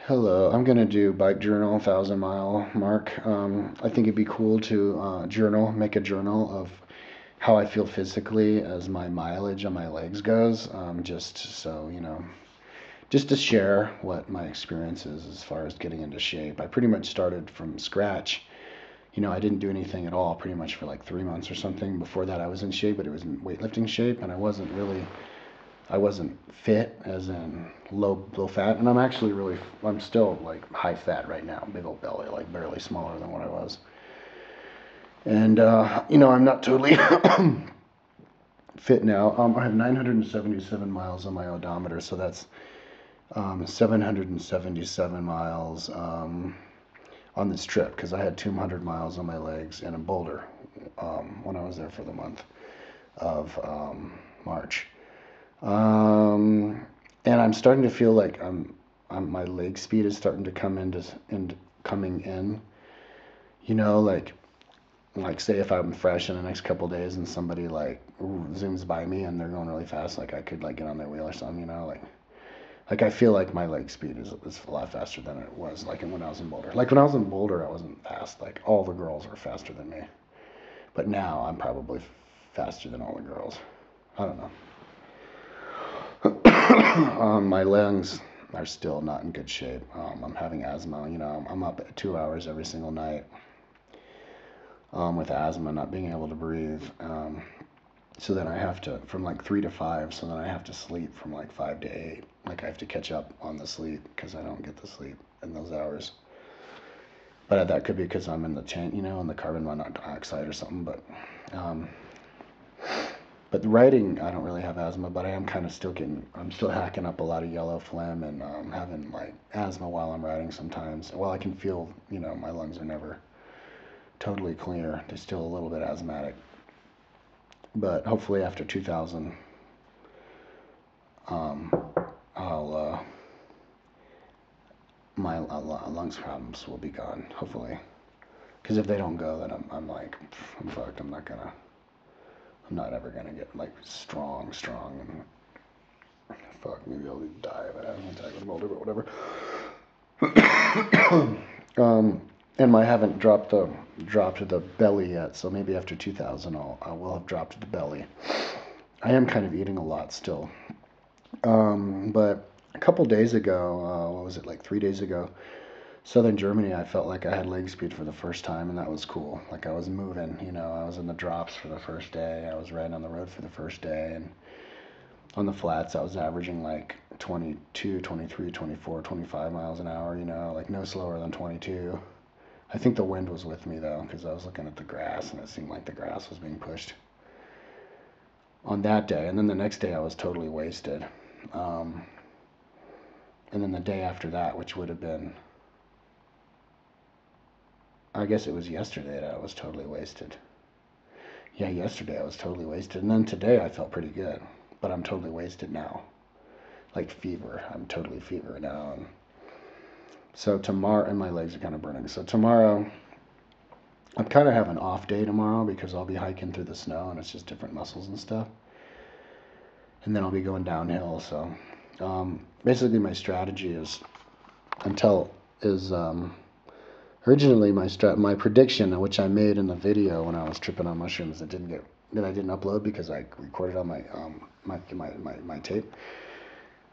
Hello, I'm gonna do bike journal, 1,000 mile mark. I think it'd be cool to make a journal of how I feel physically as my mileage on my legs goes. Just so, just to share what my experience is as far as getting into shape. I pretty much started from scratch. I didn't do anything at all pretty much for like 3 months or something. Before that, I was in shape, but it was in weightlifting shape, and I wasn't fit as in low fat, and I'm still like high fat right now, big old belly, like barely smaller than what I was. And I'm not totally fit now. I have 977 miles on my odometer, so that's 777 miles on this trip because I had 200 miles on my legs in a Boulder when I was there for the month of March. And I'm starting to feel like my leg speed is starting to coming in. Like say if I'm fresh in the next couple of days and somebody like zooms by me and they're going really fast, like I could like get on their wheel or something. Like I feel like my leg speed is a lot faster than it was like when I was in Boulder. Like when I was in Boulder, I wasn't fast. Like all the girls were faster than me, but now I'm probably faster than all the girls. I don't know. My lungs are still not in good shape. I'm having asthma. I'm up 2 hours every single night with asthma, not being able to breathe. So then I have to, from like 3 to 5, so then I have to sleep from like 5 to 8. Like I have to catch up on the sleep because I don't get to sleep in those hours. But that could be because I'm in the tank, in the carbon monoxide or something. Um, But the writing, I don't really have asthma, but I am kind of I'm still hacking up a lot of yellow phlegm and having like asthma while I'm writing sometimes. Well, I can feel, my lungs are never totally clear. They're still a little bit asthmatic. But hopefully after 2,000, um, I'll, my lungs problems will be gone, hopefully. Because if they don't go, then I'm like, I'm fucked. I'm not ever gonna get like strong, and fuck, maybe I'll die if I have an attack with Mulder, but whatever. And I haven't dropped the belly yet, so maybe after 2,000 I will have dropped the belly. I am kind of eating a lot still. But a couple days ago, what was it, like 3 days ago, Southern Germany, I felt like I had leg speed for the first time, and that was cool. Like I was moving, I was in the drops for the first day. I was riding on the road for the first day, and on the flats, I was averaging like 22, 23, 24, 25 miles an hour, like no slower than 22. I think the wind was with me though, because I was looking at the grass and it seemed like the grass was being pushed on that day. And then the next day I was totally wasted. Um, and then the day after that, which would have been, I guess it was yesterday that I was totally wasted. Yeah, yesterday I was totally wasted. And then today I felt pretty good, but I'm totally wasted now. Like fever. I'm totally fever now. And so tomorrow, and my legs are kind of burning. So tomorrow, I'm kind of have an off day tomorrow because I'll be hiking through the snow and it's just different muscles and stuff. And then I'll be going downhill. So basically, my strategy until is originally my prediction, which I made in the video when I was tripping on mushrooms that I didn't upload because I recorded on my tape.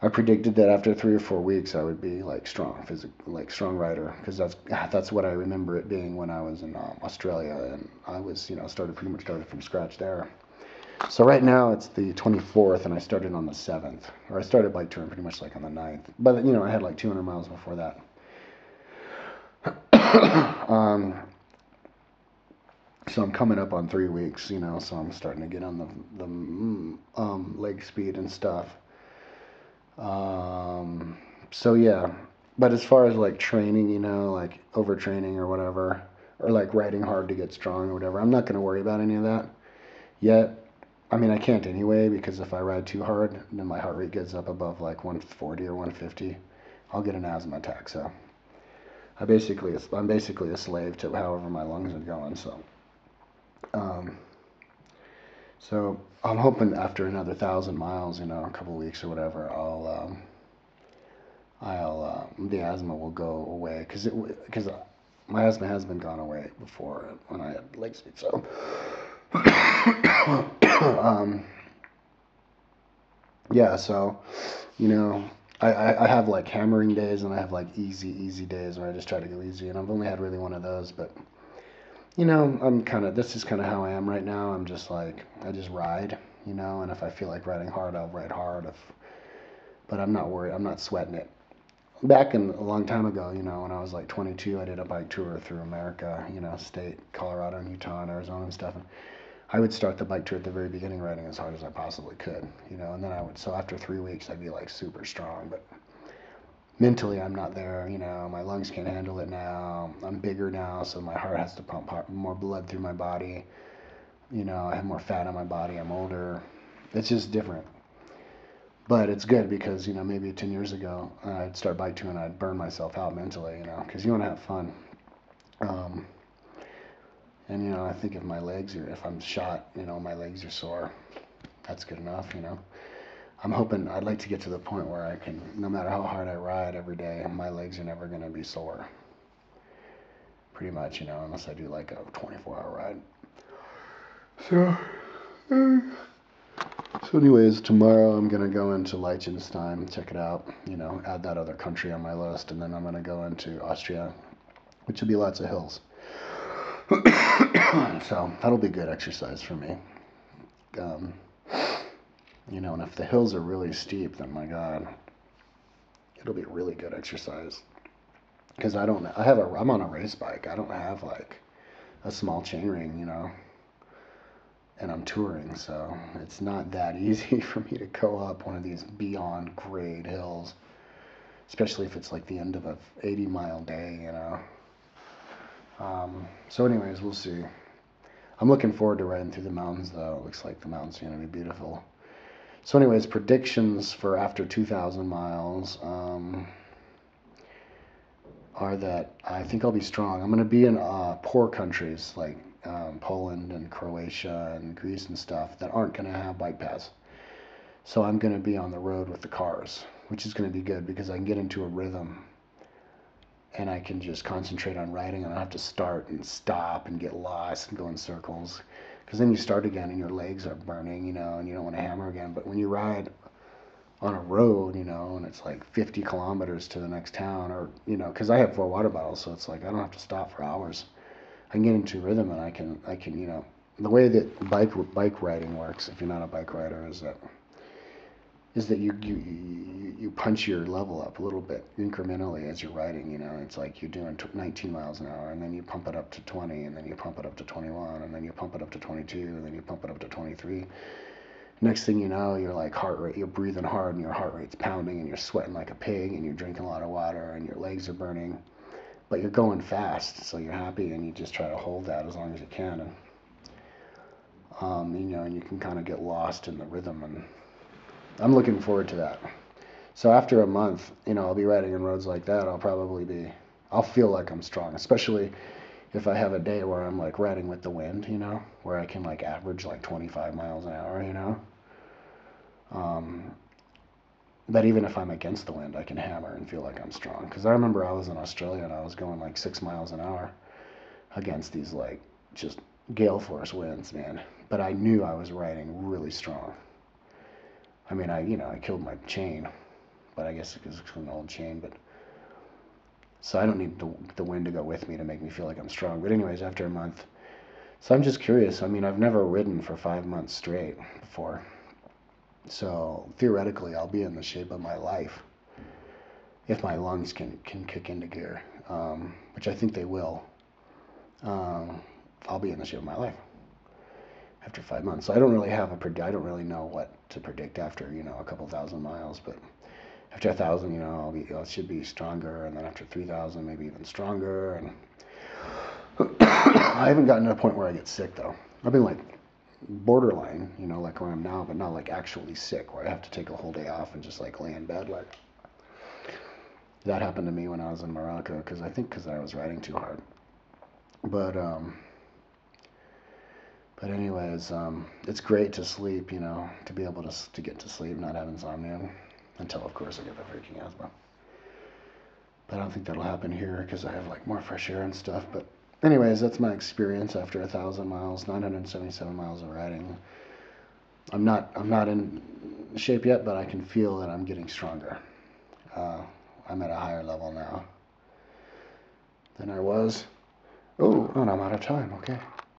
I predicted that after 3 or 4 weeks I would be like strong rider, because that's what I remember it being when I was in Australia, and I was pretty much started from scratch there. So right now it's the 24th, and I started on the 7th, or I started bike touring pretty much like on the 9th. But I had like 200 miles before that. um, so I'm coming up on 3 weeks, so I'm starting to get on the leg speed and stuff. So yeah, but as far as like training, like overtraining or whatever, or like riding hard to get strong or whatever, I'm not going to worry about any of that yet. I mean, I can't anyway, because if I ride too hard, then my heart rate gets up above like 140 or 150. I'll get an asthma attack. So I'm basically a slave to however my lungs are going. Um, so I'm hoping after another 1,000 miles, a couple weeks or whatever, I'll the asthma will go away because my asthma has been gone away before when I had leg speed. So, yeah. So, you know, I have like hammering days and I have like easy days where I just try to go easy, and I've only had really one of those, but this is kind of how I am right now. I'm just like, I just ride, and if I feel like riding hard, I'll ride hard. But I'm not worried. I'm not sweating it. Back in a long time ago, when I was like 22, I did a bike tour through America, state, Colorado and Utah and Arizona and stuff. And I would start the bike tour at the very beginning riding as hard as I possibly could, and then so after 3 weeks, I'd be like super strong. But mentally, I'm not there, my lungs can't handle it now. I'm bigger now, so my heart has to pump more blood through my body. I have more fat on my body. I'm older. It's just different. But it's good because, maybe 10 years ago, I'd start bike touring and I'd burn myself out mentally, because you want to have fun. And, I think if I'm shot, my legs are sore, that's good enough, I'd like to get to the point where I can, no matter how hard I ride every day, my legs are never going to be sore. Pretty much, unless I do like a 24-hour ride. So anyways, tomorrow I'm going to go into Liechtenstein, check it out, add that other country on my list, and then I'm going to go into Austria, which will be lots of hills. So that'll be good exercise for me. And if the hills are really steep, then my God, it'll be really good exercise. Because I'm on a race bike. I don't have like a small chainring, and I'm touring, so it's not that easy for me to go up one of these beyond grade hills, especially if it's like the end of a 80-mile day, So anyways, we'll see. I'm looking forward to riding through the mountains, though. It looks like the mountains are going to be beautiful. So anyways, predictions for after 2,000 miles are that I think I'll be strong. I'm going to be in poor countries like Poland and Croatia and Greece and stuff that aren't going to have bike paths. So I'm going to be on the road with the cars, which is going to be good because I can get into a rhythm and I can just concentrate on riding, and I don't have to start and stop and get lost and go in circles. Because then you start again and your legs are burning, and you don't want to hammer again. But when you ride on a road, and it's like 50 kilometers to the next town, or, because I have 4 water bottles, so it's like I don't have to stop for hours. I can get into rhythm, and I can, the way that bike riding works, if you're not a bike rider, is that you punch your level up a little bit incrementally as you're riding. It's like you're doing 19 miles an hour, and then you pump it up to 20, and then you pump it up to 21, and then you pump it up to 22, and then you pump it up to 23. Next thing you know, you're like heart rate, you're breathing hard, and your heart rate's pounding, and you're sweating like a pig, and you're drinking a lot of water, and your legs are burning, but you're going fast, so you're happy, and you just try to hold that as long as you can, and you can kind of get lost in the rhythm, and I'm looking forward to that. So after a month, I'll be riding in roads like that. I'll feel like I'm strong, especially if I have a day where I'm like riding with the wind, where I can like average like 25 miles an hour, But even if I'm against the wind, I can hammer and feel like I'm strong. Because I remember I was in Australia and I was going like 6 miles an hour against these like just gale force winds, man. But I knew I was riding really strong. I mean, I killed my chain, but I guess it's an old chain. But so I don't need the wind to go with me to make me feel like I'm strong. But anyways, after a month, so I'm just curious. I mean, I've never ridden for 5 months straight before. So theoretically, I'll be in the shape of my life if my lungs can kick into gear, which I think they will. I'll be in the shape of my life after 5 months. So I don't really know what to predict after a couple thousand miles, but after 1,000, I should be stronger, and then after 3,000, maybe even stronger. And I haven't gotten to a point where I get sick though. I've been like borderline, like where I am now, but not like actually sick, where I have to take a whole day off and just like lay in bed. Like that happened to me when I was in Morocco, because I was riding too hard. But anyways, it's great to sleep, to be able to get to sleep, not have insomnia, until of course I get the freaking asthma. don't think that'll happen here because I have like more fresh air and stuff. But anyways, that's my experience after 1,000 miles, 977 miles of riding. I'm not in shape yet, but I can feel that I'm getting stronger. I'm at a higher level now than I was. Oh, and I'm out of time. Okay.